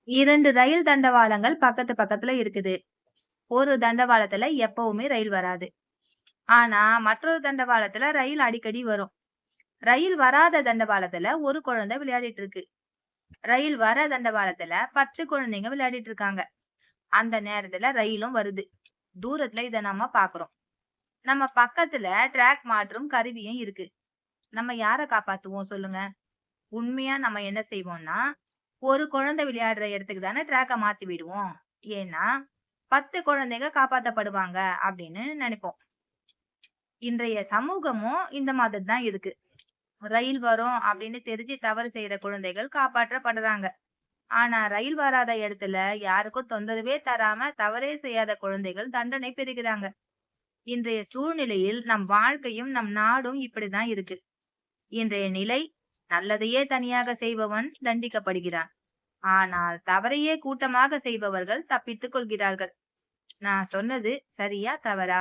2 ரயில் தண்டவாளங்கள் பக்கத்து பக்கத்துல இருக்குது. ஒரு தண்டவாளத்துல எப்பவுமே ரயில் வராது. ஆனா மற்றொரு தண்டவாளத்துல ரயில் அடிக்கடி வரும். ரயில் வராத தண்டவாளத்துல ஒரு குழந்தை விளையாடிட்டு இருக்கு. ரயில் வர தண்டவாளத்துல 10 குழந்தைங்க விளையாடிட்டு இருக்காங்க. அந்த நேரத்துல ரயிலும் வருது. தூரத்துல இத நாம பாக்குறோம். நம்ம பக்கத்துல ட்ராக் மாற்றும் கருவியும் இருக்கு. நம்ம யார காப்பாத்துவோம் சொல்லுங்க? உண்மையா நம்ம என்ன செய்வோம்னா, ஒரு குழந்தை விளையாடுற இடத்துக்கு தானே ட்ராக்க மாத்தி விடுவோம். ஏன்னா 10 குழந்தைங்க காப்பாத்தப்படுவாங்க அப்படின்னு நினைப்போம். இன்றைய சமூகமும் இந்த மாதிரி தான் இருக்கு. ரயில் வரும் அப்படின்னு தெரிஞ்சு தவறு செய்யற குழந்தைகள் காப்பாற்றப்படுறாங்க. ஆனா ரயில் வராத இடத்துல யாருக்கும் தொந்தரவே தராம தவறே செய்யாத குழந்தைகள் தண்டனை பெறுகிறாங்க. இன்றைய சூழ்நிலையில் நம் வாழ்க்கையும் நம் நாடும் இப்படிதான் இருக்கு. இன்றைய நிலை நல்லதையே தனியாக செய்பவன் தண்டிக்கப்படுகிறான். ஆனால் தவறையே கூட்டமாக செய்பவர்கள் தப்பித்துக் கொள்கிறார்கள். நான் சொன்னது சரியா தவறா?